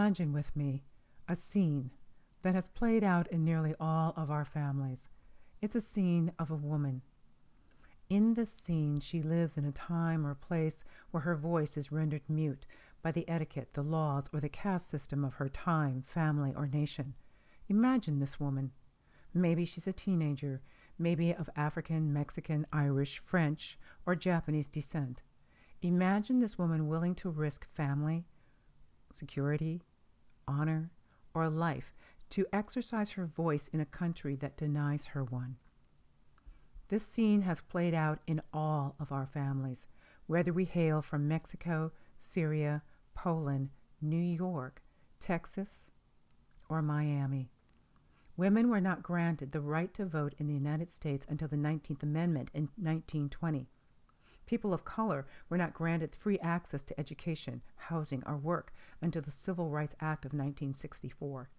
Imagine with me a scene that has played out in nearly all of our families. It's a scene of a woman. In this scene, she lives in a time or place where her voice is rendered mute by the etiquette, the laws, or the caste system of her time, family, or nation. Imagine this woman. Maybe she's a teenager, maybe of African, Mexican, Irish, French, or Japanese descent. Imagine this woman willing to risk family, security, honor, or life to exercise her voice in a country that denies her one. This scene has played out in all of our families, whether we hail from Mexico, Syria, Poland, New York, Texas, or Miami. Women were not granted the right to vote in the United States until the 19th Amendment in 1920. People of color were not granted free access to education, housing, or work until the Civil Rights Act of 1964.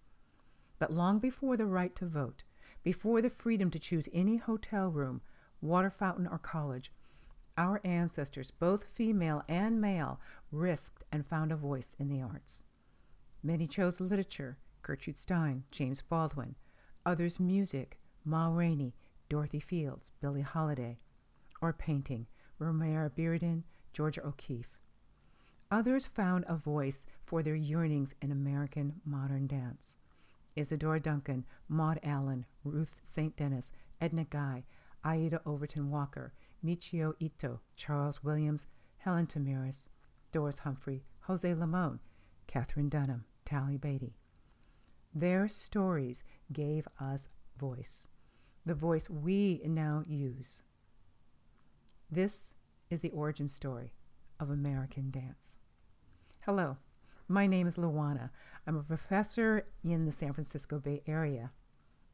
But long before the right to vote, before the freedom to choose any hotel room, water fountain, or college, our ancestors, both female and male, risked and found a voice in the arts. Many chose literature, Gertrude Stein, James Baldwin. Others music, Ma Rainey, Dorothy Fields, Billie Holiday. Or painting, Romare Bearden, Georgia O'Keeffe. Others found a voice for their yearnings in American modern dance. Isadora Duncan, Maud Allen, Ruth St. Denis, Edna Guy, Aida Overton Walker, Michio Ito, Charles Williams, Helen Tamiris, Doris Humphrey, Jose Limon, Catherine Dunham, Tally Beatty. Their stories gave us voice, the voice we now use. This is the origin story of American dance. Hello, my name is Luana. I'm a professor in the San Francisco Bay Area.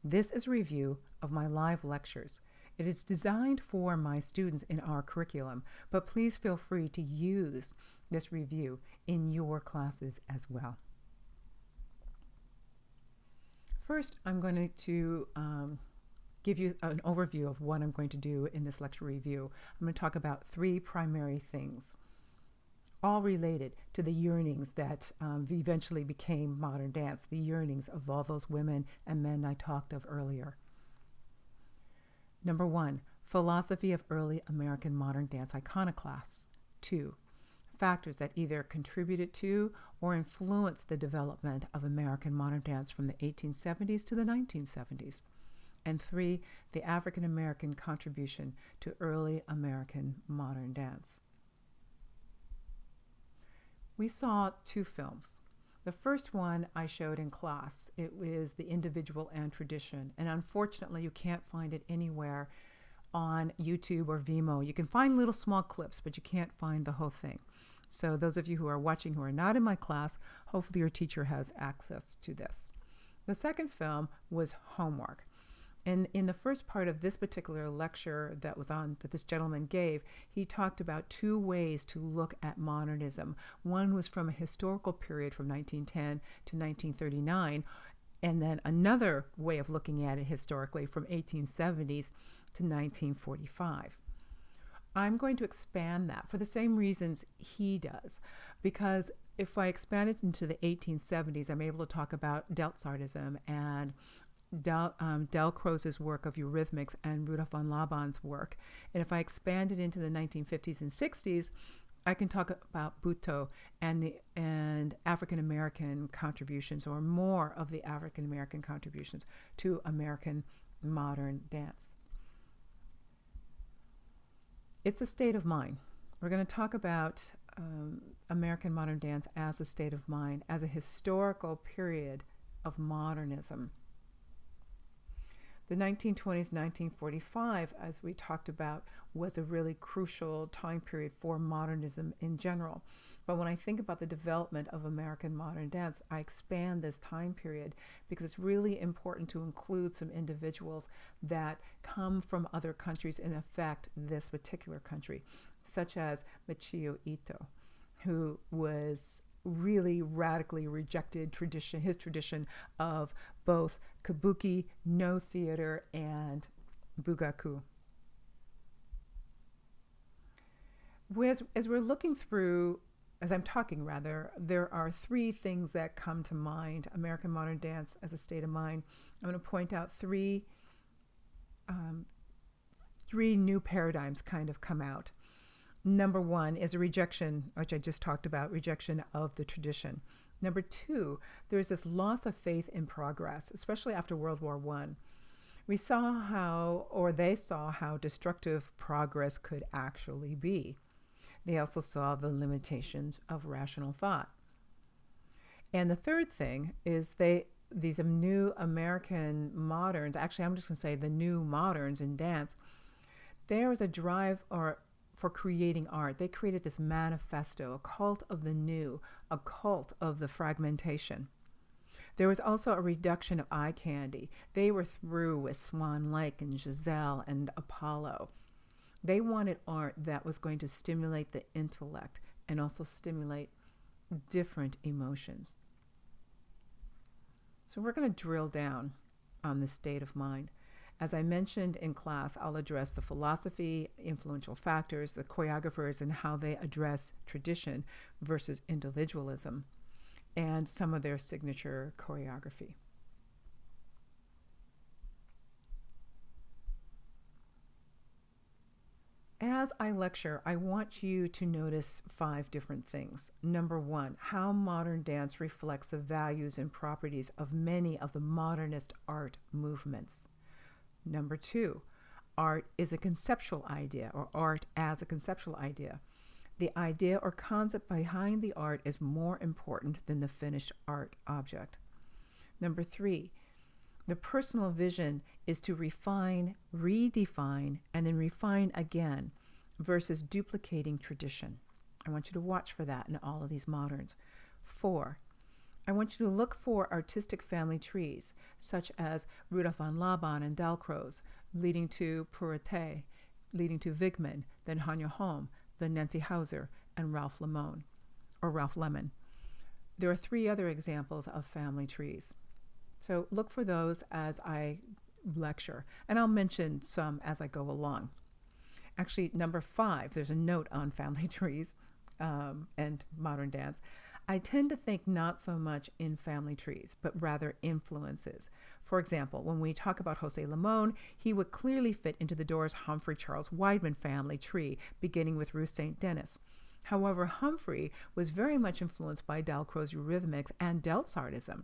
This is a review of my live lectures. It is designed for my students in our curriculum, but please feel free to use this review in your classes as well. First, I'm going to give you an overview of what I'm going to do in this lecture review. I'm going to talk about three primary things, all related to the yearnings that eventually became modern dance, the yearnings of all those women and men I talked of earlier. Number one, philosophy of early American modern dance iconoclasts. 2, factors that either contributed to or influenced the development of American modern dance from the 1870s to the 1970s. And 3, the African American contribution to early American modern dance. We saw 2 films. The first one I showed in class. It was The Individual and Tradition, and unfortunately you can't find it anywhere on YouTube or Vimeo. You can find little small clips, but you can't find the whole thing. So those of you who are watching who are not in my class, hopefully your teacher has access to this. The second film was Homework. And in the first part of this particular lecture that this gentleman gave, he talked about 2 ways to look at modernism. One was from a historical period from 1910 to 1939, and then another way of looking at it historically from 1870s to 1945. I'm going to expand that for the same reasons he does, because if I expand it into the 1870s, I'm able to talk about Delsartism and Delcroze's work of Eurythmics and Rudolf von Laban's work. And if I expand it into the 1950s and 60s, I can talk about Butoh and African American contributions, or more of the African American contributions to American modern dance. It's a state of mind. We're going to talk about American modern dance as a state of mind, as a historical period of modernism. The 1920s, 1945, as we talked about, was a really crucial time period for modernism in general. But when I think about the development of American modern dance, I expand this time period because it's really important to include some individuals that come from other countries and affect this particular country, such as Michio Ito, who was really radically rejected his tradition of both kabuki, no theater, and bugaku. As we're looking through as I'm talking rather, there are three things that come to mind. American modern dance as a state of mind. I'm going to point out three new paradigms kind of come out. Number one is a rejection, which I just talked about, rejection of the tradition. Number two, there's this loss of faith in progress, especially after World War I. We saw how, or they saw how destructive progress could actually be. They also saw the limitations of rational thought. And the third thing is these new American moderns, actually I'm just going to say the new moderns in dance, there was a drive for creating art. They created this manifesto, a cult of the new, a cult of the fragmentation. There was also a reduction of eye candy. They were through with Swan Lake and Giselle and Apollo. They wanted art that was going to stimulate the intellect and also stimulate different emotions. So we're going to drill down on this state of mind. As I mentioned in class, I'll address the philosophy, influential factors, the choreographers, and how they address tradition versus individualism, and some of their signature choreography. As I lecture, I want you to notice 5 different things. Number 1, how modern dance reflects the values and properties of many of the modernist art movements. Number 2, art is a conceptual idea, or art as a conceptual idea. The idea or concept behind the art is more important than the finished art object. Number 3, the personal vision is to refine, redefine, and then refine again versus duplicating tradition. I want you to watch for that in all of these moderns. 4, I want you to look for artistic family trees, such as Rudolf von Laban and Dalcroze, leading to Purite, leading to Wigman, then Hanya Holm, then Nancy Hauser, and Ralph Lemon. There are 3 other examples of family trees. So look for those as I lecture, and I'll mention some as I go along. Actually, number 5, there's a note on family trees and modern dance. I tend to think not so much in family trees, but rather influences. For example, when we talk about Jose Limon, he would clearly fit into the Doris Humphrey Charles Weidman family tree, beginning with Ruth St. Denis. However, Humphrey was very much influenced by Dalcroze Eurythmics and Delsartism.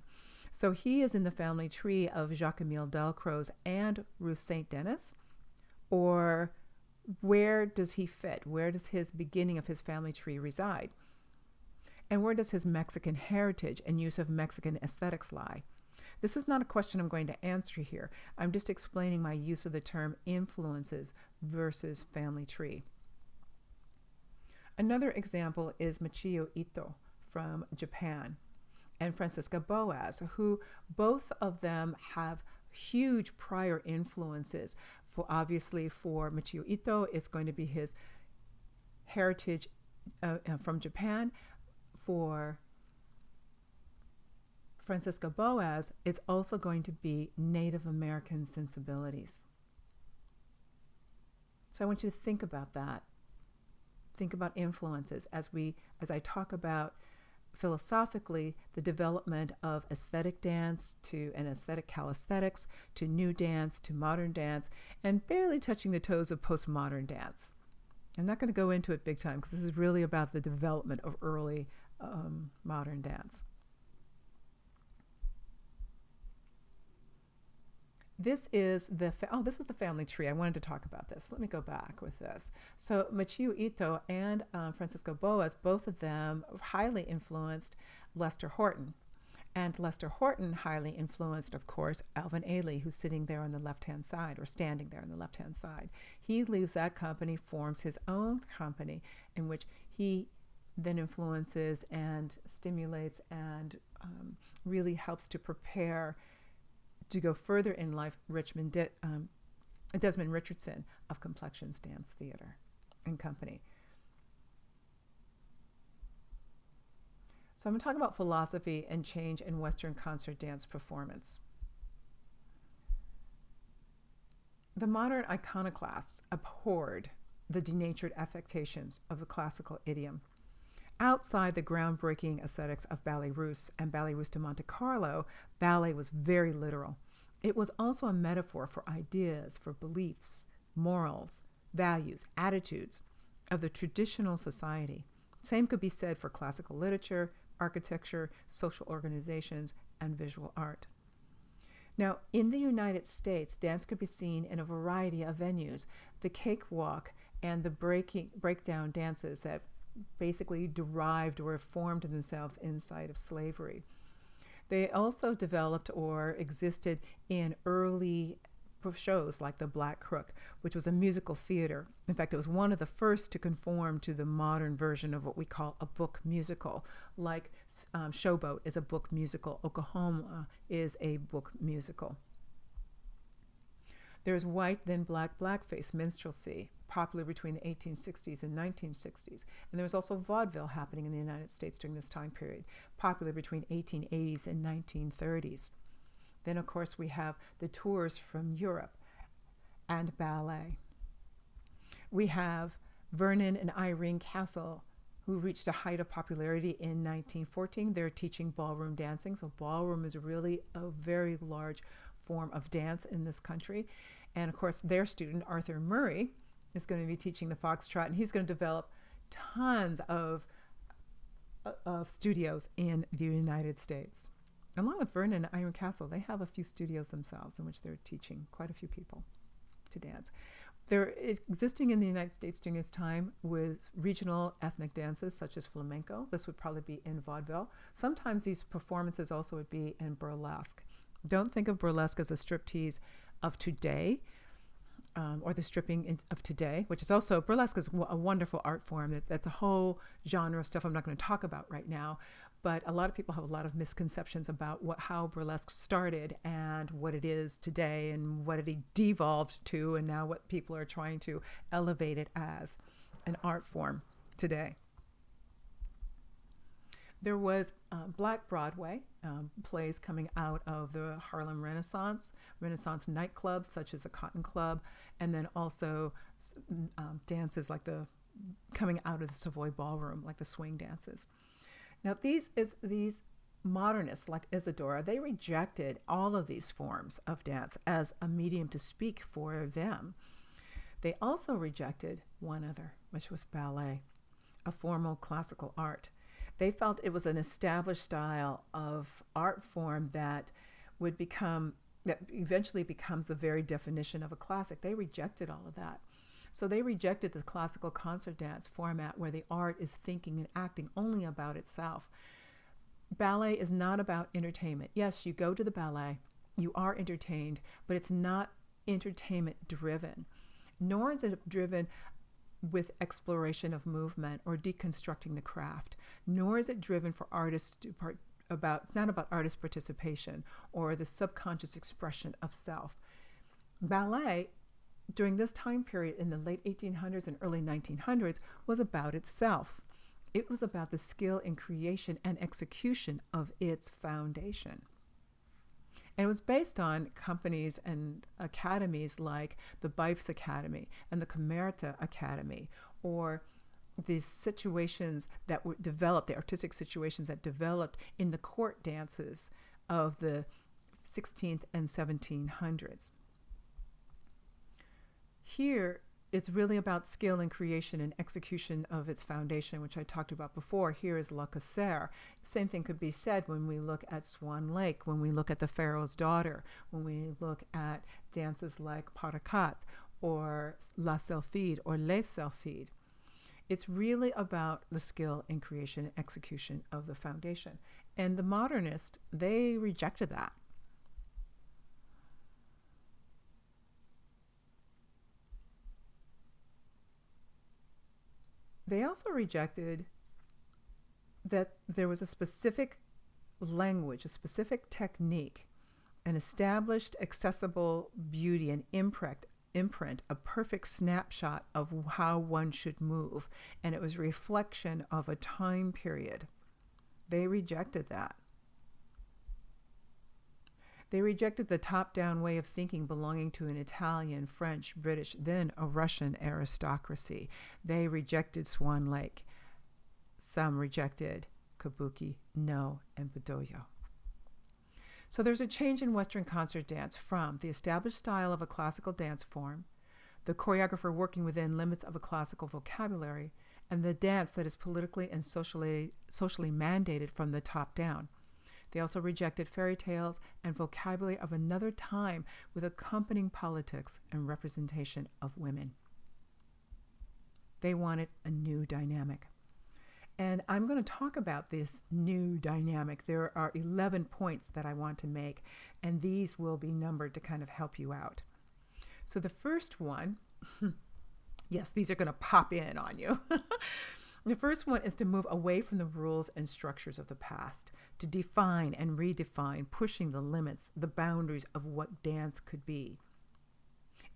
So he is in the family tree of Jacques-Émile Dalcroze and Ruth St. Denis? Or where does he fit? Where does his beginning of his family tree reside? And where does his Mexican heritage and use of Mexican aesthetics lie? This is not a question I'm going to answer here. I'm just explaining my use of the term influences versus family tree. Another example is Michio Ito from Japan and Francisca Boas, who both of them have huge prior influences. Obviously for Michio Ito, it's going to be his heritage from Japan. For Francisca Boas, it's also going to be Native American sensibilities. So I want you to think about that. Think about influences as I talk about philosophically the development of aesthetic dance and aesthetic calisthenics to new dance to modern dance, and barely touching the toes of postmodern dance. I'm not going to go into it big time because this is really about the development of early modern dance. This is the family tree. I wanted to talk about this. Let me go back with this. So Michio Ito and Francisco Boas, both of them highly influenced Lester Horton. And Lester Horton highly influenced, of course, Alvin Ailey, who's sitting there on the left-hand side, or standing there on the left-hand side. He leaves that company, forms his own company, in which he then influences and stimulates and really helps to prepare to go further in life Desmond Richardson of Complexions Dance Theater and Company. So I'm going to talk about philosophy and change in Western concert dance performance. The modern iconoclasts abhorred the denatured affectations of the classical idiom. Outside the groundbreaking aesthetics of Ballet Russe and Ballet Russe de Monte Carlo, ballet was very literal. It was also a metaphor for ideas, for beliefs, morals, values, attitudes of the traditional society. Same could be said for classical literature, architecture, social organizations, and visual art. Now, in the United States, dance could be seen in a variety of venues. The cakewalk and the breakdown dances that basically derived or formed themselves inside of slavery. They also developed or existed in early shows like The Black Crook, which was a musical theater. In fact, it was one of the first to conform to the modern version of what we call a book musical, like Showboat is a book musical, Oklahoma is a book musical. There's white, then black, blackface minstrelsy, popular between the 1860s and 1960s. And there was also vaudeville happening in the United States during this time period, popular between 1880s and 1930s. Then, of course, we have the tours from Europe and ballet. We have Vernon and Irene Castle, who reached a height of popularity in 1914. They're teaching ballroom dancing. So ballroom is really a very large form of dance in this country. And, of course, their student, Arthur Murray, is going to be teaching the foxtrot, and he's going to develop tons of studios in the United States. Along with Vernon and Irene Castle, they have a few studios themselves in which they're teaching quite a few people to dance. They're existing in the United States during this time with regional ethnic dances such as flamenco. This would probably be in vaudeville. Sometimes these performances also would be in burlesque. Don't think of burlesque as a striptease of today, or the stripping of today, which is also, burlesque is a wonderful art form. That's a whole genre of stuff I'm not going to talk about right now, but a lot of people have a lot of misconceptions about how burlesque started and what it is today and what it devolved to, and now what people are trying to elevate it as an art form today. There was Black Broadway plays coming out of the Harlem Renaissance nightclubs such as the Cotton Club, and then also dances like coming out of the Savoy Ballroom, like the swing dances. Now these modernists like Isadora, they rejected all of these forms of dance as a medium to speak for them. They also rejected one other, which was ballet, a formal classical art. They felt it was an established style of art form that eventually becomes the very definition of a classic. They rejected all of that. So they rejected the classical concert dance format where the art is thinking and acting only about itself. Ballet is not about entertainment. Yes, you go to the ballet, you are entertained, but it's not entertainment driven, nor is it driven with exploration of movement or deconstructing the craft, nor is it driven for artists it's not about artist participation or the subconscious expression of self. Ballet, during this time period in the late 1800s and early 1900s, was about itself. It was about the skill in creation and execution of its foundation. And it was based on companies and academies like the Bifes Academy and the Camerata Academy, or the situations that were developed, the artistic situations that developed in the court dances of the 16th and 1700s. Here, it's really about skill and creation and execution of its foundation, which I talked about before. Here is Le Corsaire. Same thing could be said when we look at Swan Lake, when we look at The Pharaoh's Daughter, when we look at dances like Parakat or La Sylphide or Les Sylphides. It's really about the skill in creation and execution of the foundation. And the modernists, they rejected that. They also rejected that there was a specific language, a specific technique, an established, accessible beauty and imprint, a perfect snapshot of how one should move, and it was a reflection of a time period. They rejected that. They rejected the top-down way of thinking belonging to an Italian, French, British, then a Russian aristocracy. They rejected Swan Lake. some rejected kabuki, no, and budoyo. So there's a change in Western concert dance from the established style of a classical dance form, the choreographer working within limits of a classical vocabulary, and the dance that is politically and socially mandated from the top down. They also rejected fairy tales and vocabulary of another time with accompanying politics and representation of women. They wanted a new dynamic. And I'm going to talk about this new dynamic. There are 11 points that I want to make, and these will be numbered to kind of help you out. So the first one, yes, these are going to pop in on you. The first one is to move away from the rules and structures of the past, to define and redefine, pushing the limits, the boundaries of what dance could be.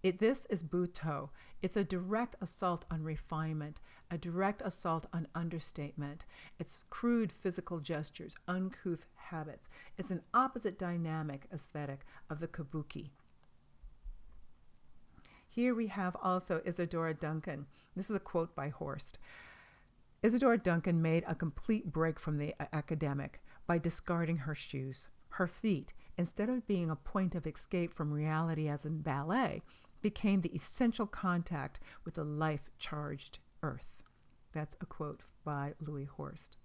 This is Buto. It's a direct assault on refinement, a direct assault on understatement. It's crude physical gestures, uncouth habits. It's an opposite dynamic aesthetic of the kabuki. Here we have also Isadora Duncan. This is a quote by Horst. Isadora Duncan made a complete break from the academic by discarding her shoes. Her feet, instead of being a point of escape from reality as in ballet, became the essential contact with the life-charged earth. That's a quote by Louis Horst.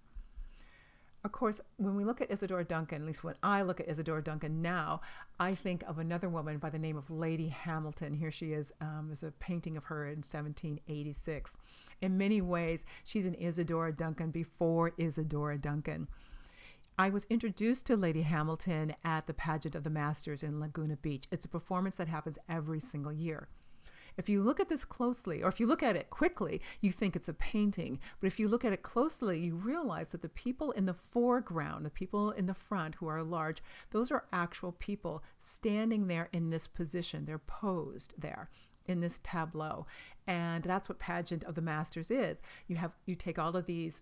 Of course, when we look at Isadora Duncan, at least when I look at Isadora Duncan now, I think of another woman by the name of Lady Hamilton. Here she is. There's a painting of her in 1786. In many ways, she's an Isadora Duncan before Isadora Duncan. I was introduced to Lady Hamilton at the Pageant of the Masters in Laguna Beach. It's a performance that happens every single year. If you look at this closely, or if you look at it quickly, you think it's a painting. But if you look at it closely, you realize that the people in the foreground, the people in the front who are large, those are actual people standing there in this position. They're posed there in this tableau. And that's what Pageant of the Masters is. You take all of these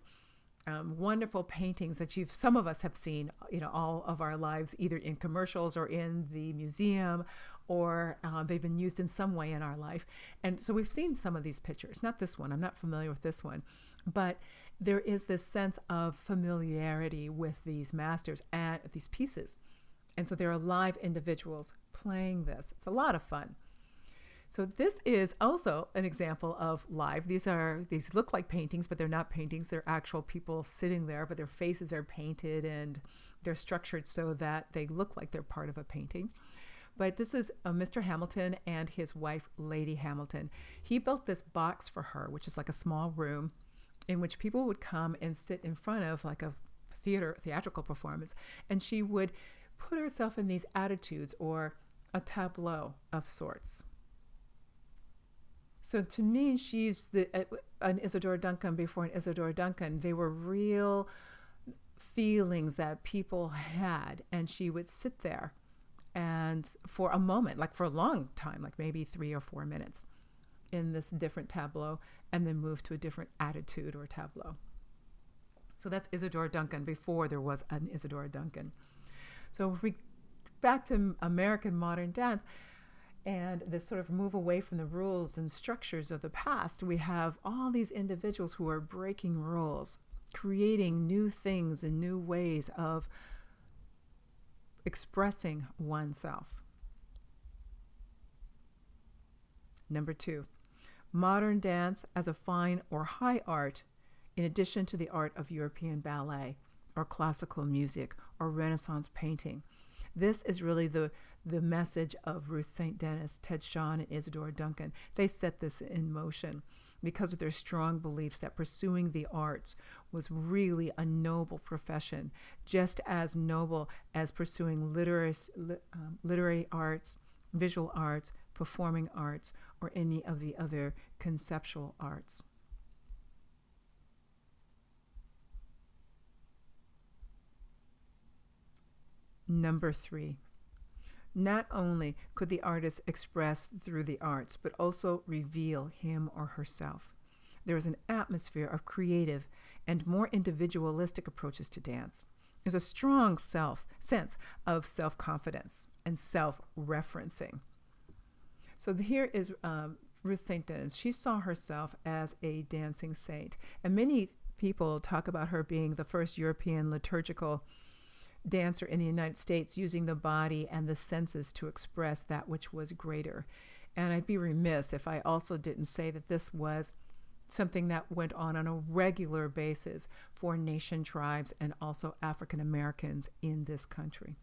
wonderful paintings that some of us have seen, all of our lives, either in commercials or in the museum, or they've been used in some way in our life. And so we've seen some of these pictures. Not this one. I'm not familiar with this one. But there is this sense of familiarity with these masters and these pieces. And so there are live individuals playing this. It's a lot of fun. So this is also an example of live. These look like paintings, but they're not paintings. They're actual people sitting there, but their faces are painted and they're structured so that they look like they're part of a painting. But this is Mr. Hamilton and his wife, Lady Hamilton. He built this box for her, which is like a small room in which people would come and sit in front of like a theatrical performance. And she would put herself in these attitudes or a tableau of sorts. So to me, she's an Isadora Duncan before an Isadora Duncan. They were real feelings that people had, and she would sit there and for a moment, like for a long time, like maybe 3 or 4 minutes in this different tableau, and then move to a different attitude or tableau. So that's Isadora Duncan before there was an Isadora Duncan. So if we back to American modern dance, and this sort of move away from the rules and structures of the past, we have all these individuals who are breaking rules, creating new things and new ways of expressing oneself. Number 2, modern dance as a fine or high art in addition to the art of European ballet or classical music or Renaissance painting. This is really the message of Ruth St. Denis, Ted Shawn, and Isadora Duncan. They set this in motion because of their strong beliefs that pursuing the arts was really a noble profession, just as noble as pursuing literary arts, visual arts, performing arts, or any of the other conceptual arts. Number 3. Not only could the artist express through the arts, but also reveal him or herself. There is an atmosphere of creative and more individualistic approaches to dance. There's a strong sense of self-confidence and self-referencing. So here is Ruth St. Denis. She saw herself as a dancing saint, and many people talk about her being the first European liturgical dancer in the United States, using the body and the senses to express that which was greater. And I'd be remiss if I also didn't say that this was something that went on a regular basis for nation tribes and also African Americans in this country.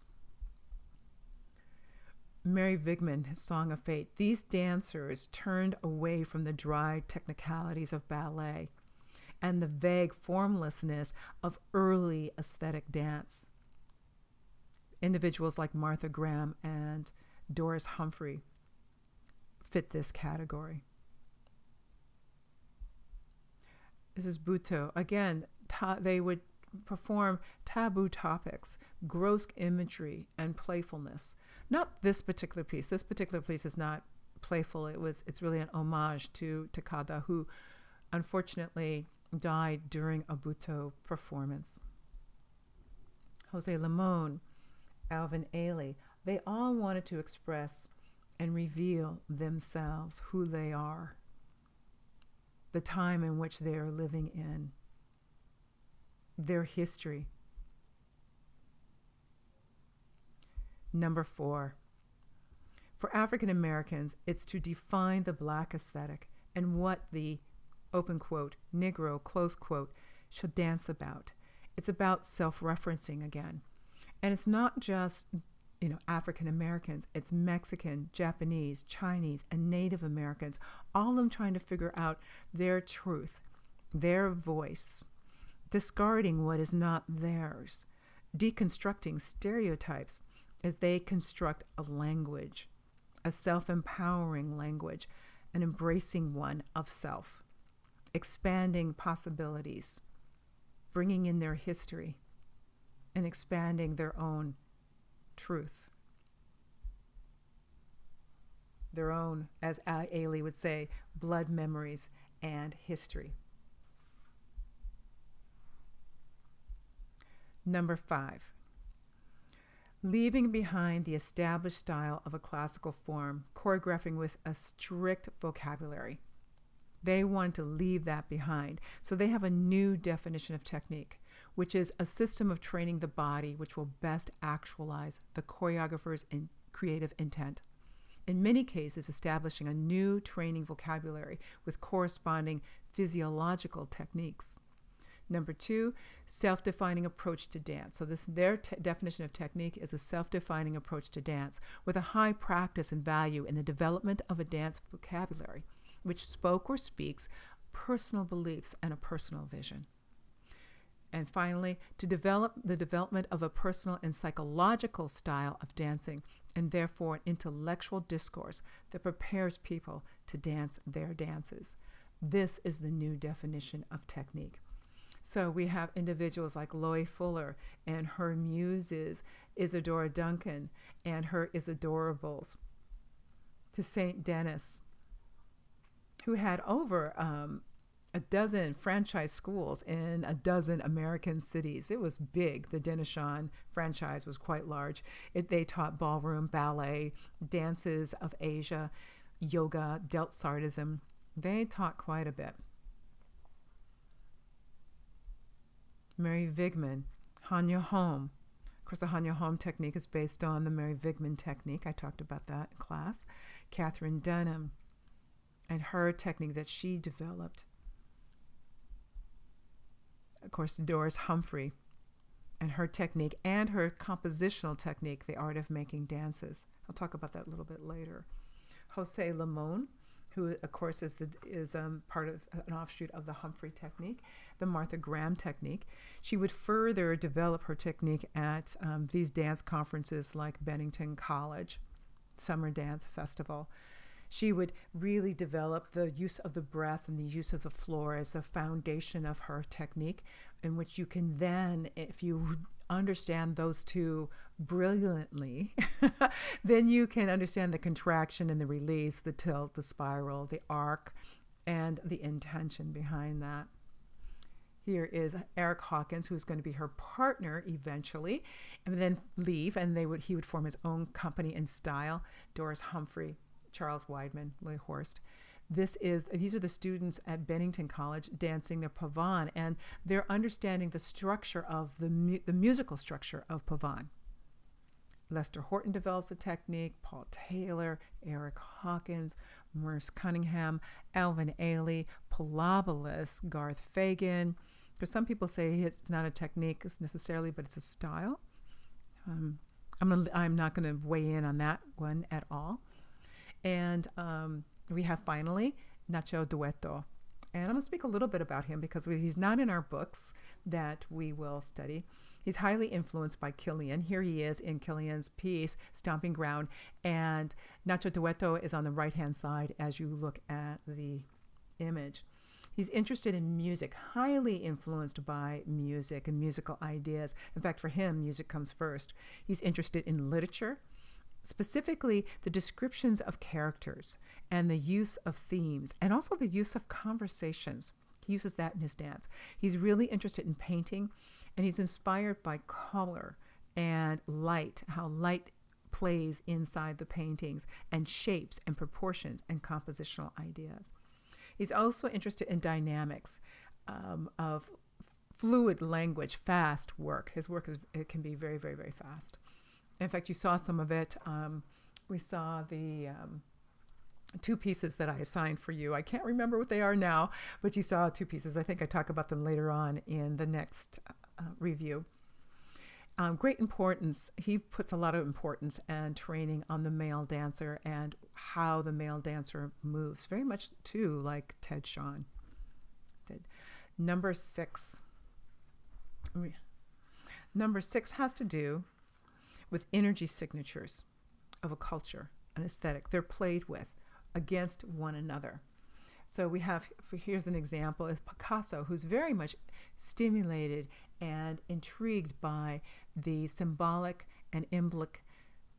Mary Vigman, his Song of Fate. These dancers turned away from the dry technicalities of ballet and the vague formlessness of early aesthetic dance. Individuals like Martha Graham and Doris Humphrey fit this category. This is Butoh. Again, they would perform taboo topics, gross imagery, and playfulness. Not this particular piece. This particular piece is not playful. It's really an homage to Takada, who unfortunately died during a Butoh performance. Jose Limon, Alvin Ailey, they all wanted to express and reveal themselves, who they are, the time in which they are living in, their history. Number 4, for African Americans, it's to define the Black aesthetic and what the, open quote, Negro, close quote, should dance about. It's about self-referencing again. And it's not just, African Americans. It's Mexican, Japanese, Chinese, and Native Americans, all of them trying to figure out their truth, their voice, discarding what is not theirs, deconstructing stereotypes as they construct a language, a self-empowering language, an embracing one of self, expanding possibilities, bringing in their history, and expanding their own truth. Their own, as Ailey would say, blood memories and history. Number 5, leaving behind the established style of a classical form, choreographing with a strict vocabulary. They want to leave that behind. So they have a new definition of technique, which is a system of training the body which will best actualize the choreographer's creative intent. In many cases, establishing a new training vocabulary with corresponding physiological techniques. Number 2, self-defining approach to dance. So their definition of technique is a self-defining approach to dance with a high practice and value in the development of a dance vocabulary, which spoke or speaks personal beliefs and a personal vision. And finally, to develop the development of a personal and psychological style of dancing, and therefore an intellectual discourse that prepares people to dance their dances. This is the new definition of technique. So we have individuals like Loie Fuller and her muses, Isadora Duncan and her Isadorables, to St. Denis, who had over a dozen franchise schools in a dozen American cities. It was big. The Denishan franchise was quite large. They taught ballroom, ballet, dances of Asia, yoga, Delsartism. They taught quite a bit. Mary Vigman, Hanya Home. Of course, the Hanya Home technique is based on the Mary Vigman technique. I talked about that in class. Catherine Dunham and her technique that she developed. Of course, Doris Humphrey and her technique and her compositional technique, the art of making dances. I'll talk about that a little bit later. Jose Limon, who of course is part of an offshoot of the Humphrey technique, the Martha Graham technique. She would further develop her technique at these dance conferences like Bennington College, Summer Dance Festival. She would really develop the use of the breath and the use of the floor as the foundation of her technique, in which you can then, if you understand those two brilliantly, then you can understand the contraction and the release, the tilt, the spiral, the arc, and the intention behind that. Here is Eric Hawkins, who's going to be her partner eventually, and then leave, and he would form his own company and style. Doris Humphrey, Charles Weidman, Lee Horst. These are the students at Bennington College dancing their pavane, and they're understanding the structure of the musical structure of pavane. Lester Horton develops a technique, Paul Taylor, Eric Hawkins, Merce Cunningham, Alvin Ailey, Palabolas, Garth Fagan. Because some people say it's not a technique necessarily, but it's a style. I'm not going to weigh in on that one at all. And we have finally Nacho Dueto. And I'm going to speak a little bit about him because he's not in our books that we will study. He's highly influenced by Killian. Here he is in Killian's piece, Stomping Ground. And Nacho Dueto is on the right-hand side as you look at the image. He's interested in music, highly influenced by music and musical ideas. In fact, for him, music comes first. He's interested in literature, specifically the descriptions of characters and the use of themes, and also the use of conversations. He uses that in his dance. He's really interested in painting, and he's inspired by color and light, how light plays inside the paintings, and shapes and proportions and compositional ideas. He's also interested in dynamics of fluid language, fast work. His work can be very, very, very fast. In fact, you saw some of it. We saw the two pieces that I assigned for you. I can't remember what they are now, but you saw two pieces. I think I talk about them later on in the next review. Great importance. He puts a lot of importance and training on the male dancer and how the male dancer moves, very much too like Ted Shawn did. Number 6. Number 6 has to do with energy signatures of a culture, an aesthetic. They're played with against one another. So we have, here's an example, is Picasso, who's very much stimulated and intrigued by the symbolic and emblic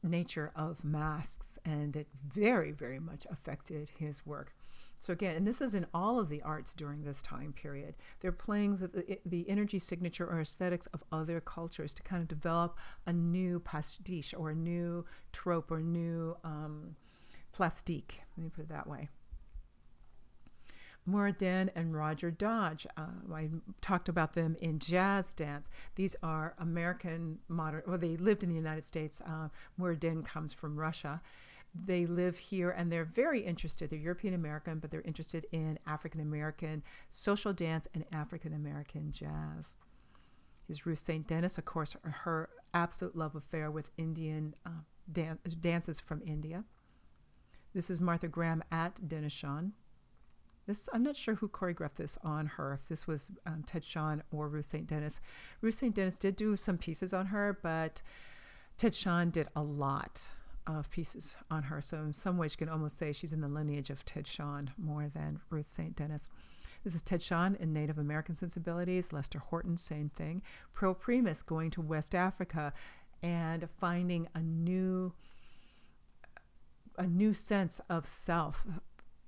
nature of masks, and it very, very much affected his work. So again, and this is in all of the arts during this time period, they're playing with the energy signature or aesthetics of other cultures to kind of develop a new pastiche or a new trope or new plastique, let me put it that way. Muradin and Roger Dodge. I talked about them in jazz dance. These are American modern, well, they lived in the United States. Muradin comes from Russia. They live here and they're very interested. They're European American, but they're interested in African American social dance and African American jazz. Here's Ruth St. Denis, of course, her absolute love affair with Indian dances from India. This is Martha Graham at Denishan. I'm not sure who choreographed this on her, if this was Ted Shawn or Ruth St. Denis. Ruth St. Denis did do some pieces on her, but Ted Shawn did a lot of pieces on her. So in some ways you can almost say she's in the lineage of Ted Shawn more than Ruth St. Denis. This is Ted Shawn in Native American sensibilities. Lester Horton, same thing. Pearl Primus going to West Africa and finding a new sense of self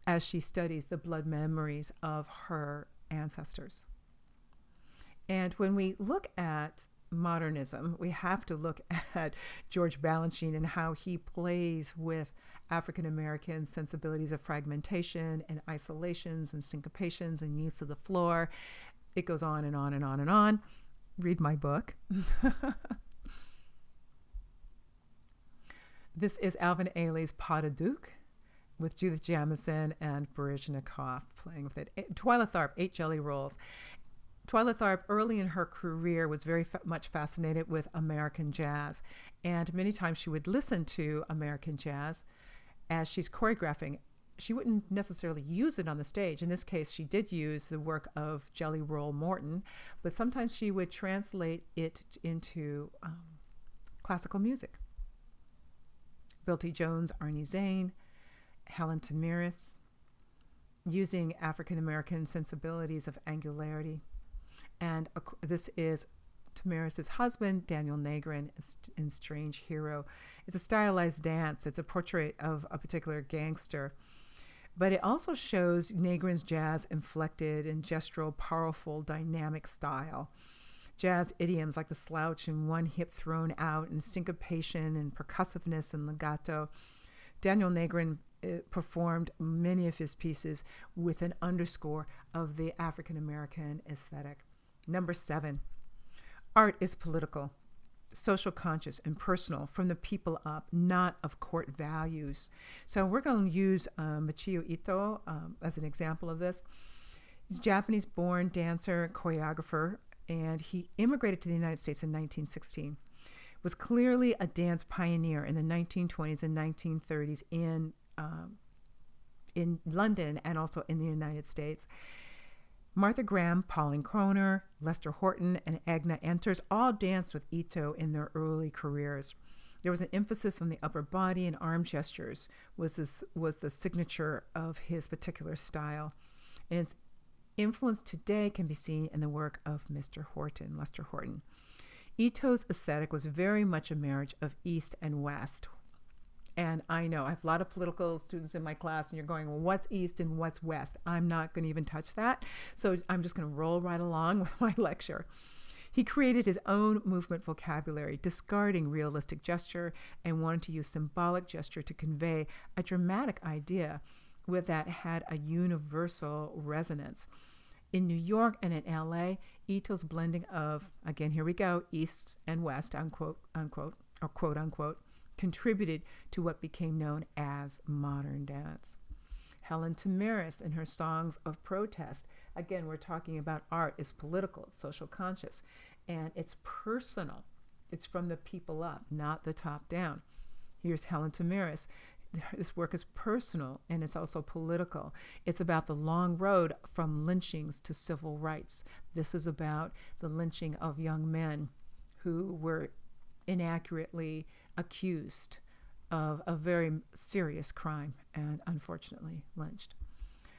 as she studies the blood memories of her ancestors. And when we look at modernism, we have to look at George Balanchine and how he plays with African American sensibilities of fragmentation and isolations and syncopations and use of the floor. It goes on and on and on and on. Read my book. This is Alvin Ailey's Pas de Duc, with Judith Jamison and Baryshnikov playing with it. Twyla Tharp, 8 Jelly Rolls. Twyla Tharp, early in her career, was very much fascinated with American jazz. And many times she would listen to American jazz as she's choreographing. She wouldn't necessarily use it on the stage. In this case, she did use the work of Jelly Roll Morton, but sometimes she would translate it into classical music. Bill T. Jones, Arnie Zane, Helen Tamiris, using African American sensibilities of angularity. And this is Tamiris' husband, Daniel Negrin, in Strange Hero. It's a stylized dance. It's a portrait of a particular gangster. But it also shows Negrin's jazz inflected and gestural, powerful, dynamic style. Jazz idioms like the slouch and one hip thrown out and syncopation and percussiveness and legato. Daniel Negrin performed many of his pieces with an underscore of the African American aesthetic. Number 7, art is political, social conscious, and personal, from the people up, not of court values. So we're going to use Michio Ito as an example of this. He's a Japanese-born dancer, choreographer, and he immigrated to the United States in 1916. Was clearly a dance pioneer in the 1920s and 1930s in London and also in the United States. Martha Graham, Pauline Croner, Lester Horton, and Agna Enters all danced with Ito in their early careers. There was an emphasis on the upper body, and arm gestures was the signature of his particular style. And its influence today can be seen in the work of Mr. Horton, Lester Horton. Ito's aesthetic was very much a marriage of East and West. And I know I have a lot of political students in my class, and you're going, well, what's East and what's West? I'm not going to even touch that. So I'm just going to roll right along with my lecture. He created his own movement vocabulary, discarding realistic gesture and wanted to use symbolic gesture to convey a dramatic idea that had a universal resonance. In New York and in LA, Ito's blending of, again, here we go, East and West, unquote, unquote, or quote unquote, contributed to what became known as modern dance. Helen Tamiris in her songs of protest, again, we're talking about art is political, it's social conscious, and it's personal. It's from the people up, not the top down. Here's Helen Tamiris. This work is personal and it's also political. It's about the long road from lynchings to civil rights. This is about the lynching of young men who were inaccurately accused of a very serious crime and unfortunately lynched.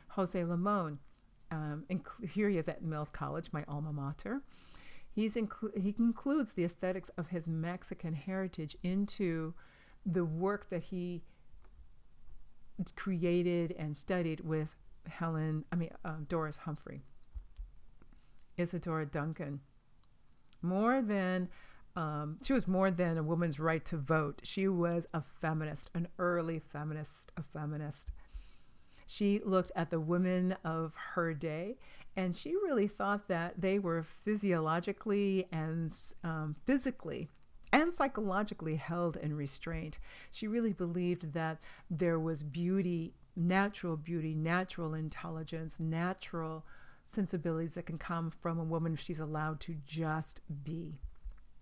Jose Limon, here he is at Mills College, my alma mater. He includes the aesthetics of his Mexican heritage into the work that he created and studied with Doris Humphrey. Isadora Duncan. She was more than a woman's right to vote. She was a feminist, an early feminist, a feminist. She looked at the women of her day, and she really thought that they were physiologically and physically and psychologically held in restraint. She really believed that there was beauty, natural intelligence, natural sensibilities that can come from a woman if she's allowed to just be.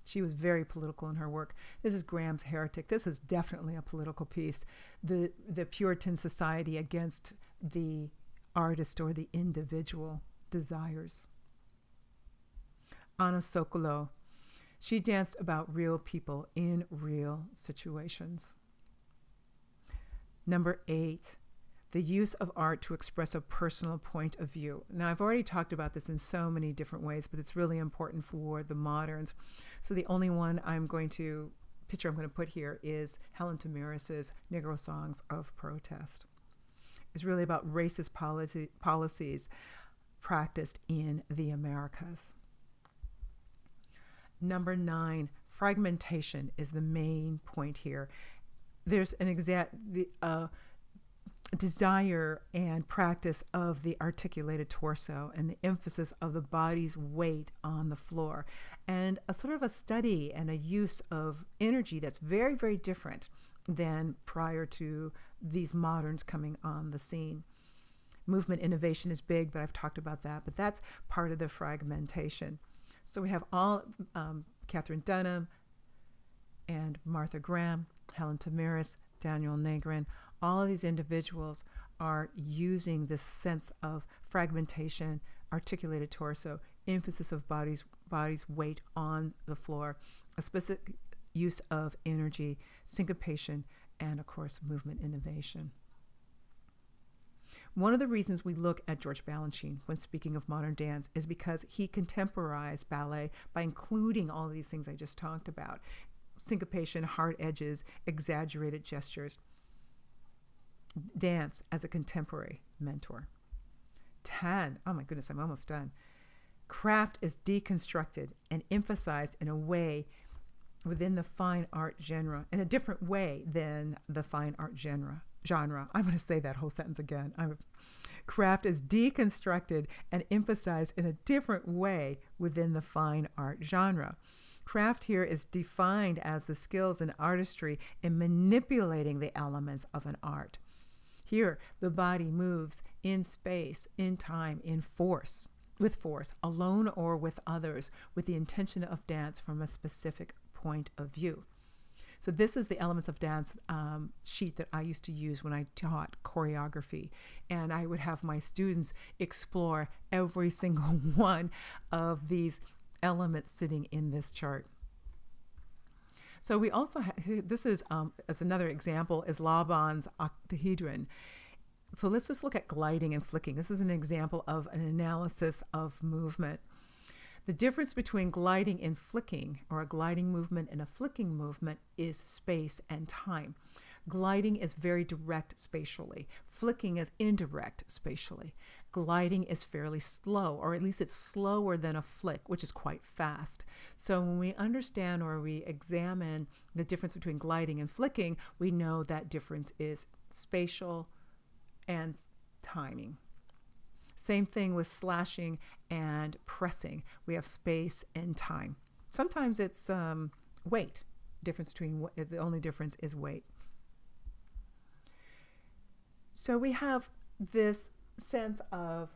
She was very political in her work. This is Graham's Heretic. This is definitely a political piece. The Puritan society against the artist or the individual desires. Anna Sokolow. She danced about real people in real situations. Number 8, the use of art to express a personal point of view. Now, I've already talked about this in so many different ways, but it's really important for the moderns. So the only one picture I'm going to put here is Helen Tamiris's Negro Songs of Protest. It's really about racist policies practiced in the Americas. Number 9, fragmentation is the main point here. There's an desire and practice of the articulated torso and the emphasis of the body's weight on the floor, and a sort of a study and a use of energy that's very, very different than prior to these moderns coming on the scene. Movement innovation is big, but I've talked about that, but that's part of the fragmentation. So we have all Catherine Dunham and Martha Graham, Helen Tamiris, Daniel Negrin. All of these individuals are using this sense of fragmentation, articulated torso, emphasis of body's weight on the floor, a specific use of energy, syncopation, and of course, movement innovation. One of the reasons we look at George Balanchine when speaking of modern dance is because he contemporized ballet by including all of these things I just talked about. Syncopation, hard edges, exaggerated gestures. Dance as a contemporary mentor. 10, oh my goodness, I'm almost done. Craft is deconstructed and emphasized in a way within the fine art genre, in a different way than the fine art genre. genre. I'm going to say that whole sentence again. Craft is deconstructed and emphasized in a different way within the fine art genre. Craft here is defined as the skills and artistry in manipulating the elements of an art. Here, the body moves in space, in time, with force, alone or with others, with the intention of dance from a specific point of view. So this is the Elements of Dance sheet that I used to use when I taught choreography. And I would have my students explore every single one of these elements sitting in this chart. So we also have, this is, as another example, is Laban's Octahedron. So let's just look at gliding and flicking. This is an example of an analysis of movement. The difference between gliding and flicking, or a gliding movement and a flicking movement, is space and time. Gliding is very direct spatially. Flicking is indirect spatially. Gliding is fairly slow, or at least it's slower than a flick, which is quite fast. So when we understand or we examine the difference between gliding and flicking, we know that difference is spatial and timing. Same thing with slashing and pressing. We have space and time. Sometimes it's weight. The only difference is weight. So we have this sense of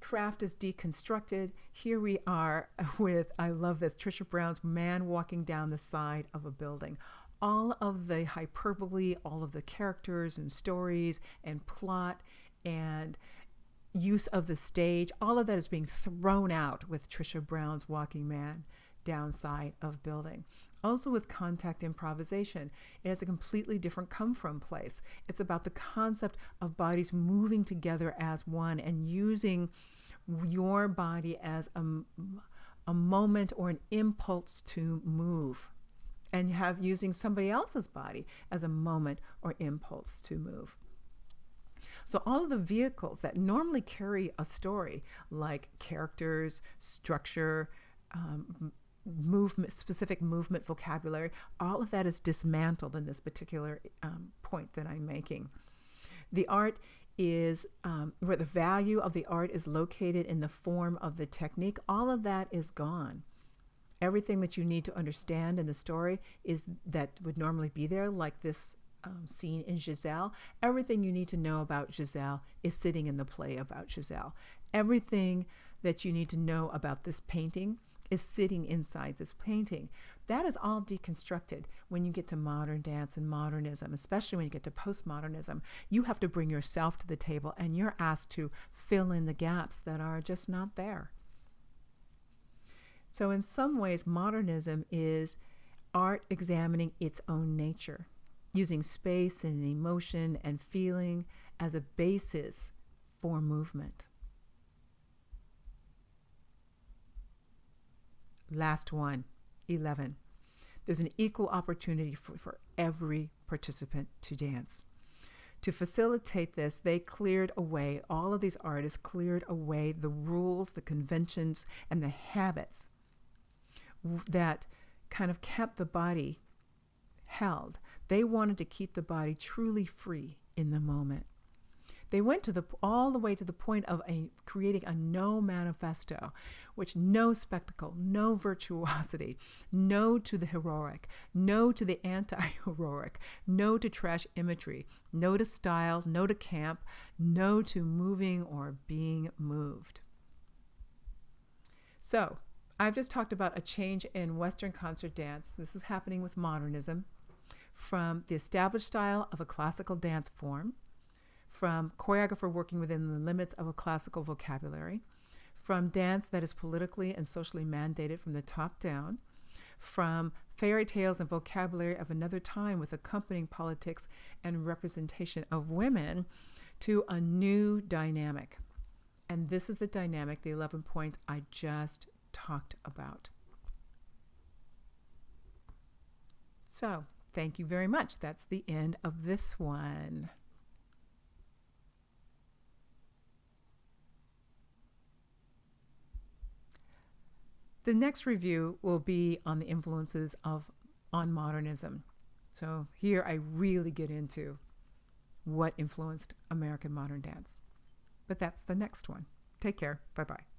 craft is deconstructed. Here we are with, I love this, Trisha Brown's man walking down the side of a building. All of the hyperbole, all of the characters and stories and plot and use of the stage, all of that is being thrown out with Trisha Brown's walking man downside of building. Also with contact improvisation, it has a completely different come from place. It's about the concept of bodies moving together as one and using your body as a moment or an impulse to move, and using somebody else's body as a moment or impulse to move. So all of the vehicles that normally carry a story, like characters, structure, movement, specific movement vocabulary, all of that is dismantled in this particular point that I'm making. The art is, where the value of the art is located in the form of the technique, all of that is gone. Everything that you need to understand in the story that would normally be there, like this scene in Giselle. Everything you need to know about Giselle is sitting in the play about Giselle. Everything that you need to know about this painting is sitting inside this painting. That is all deconstructed when you get to modern dance and modernism, especially when you get to postmodernism. You have to bring yourself to the table and you're asked to fill in the gaps that are just not there. So in some ways, modernism is art examining its own nature, using space and emotion and feeling as a basis for movement. Last one, 11. There's an equal opportunity for every participant to dance. To facilitate this, they cleared away, all of these artists cleared away the rules, the conventions, and the habits that kind of kept the body held. They wanted to keep the body truly free in the moment. They went all the way to the point of creating a no manifesto, which no spectacle, no virtuosity, no to the heroic, no to the anti-heroic, no to trash imagery, no to style, no to camp, no to moving or being moved. So I've just talked about a change in Western concert dance. This is happening with modernism, from the established style of a classical dance form, from choreographer working within the limits of a classical vocabulary, from dance that is politically and socially mandated from the top down, from fairy tales and vocabulary of another time with accompanying politics and representation of women, to a new dynamic. And this is the dynamic, the 11 points I just talked about. So, thank you very much. That's the end of this one. The next review will be on the influences on modernism. So here I really get into what influenced American modern dance. But that's the next one. Take care. Bye-bye.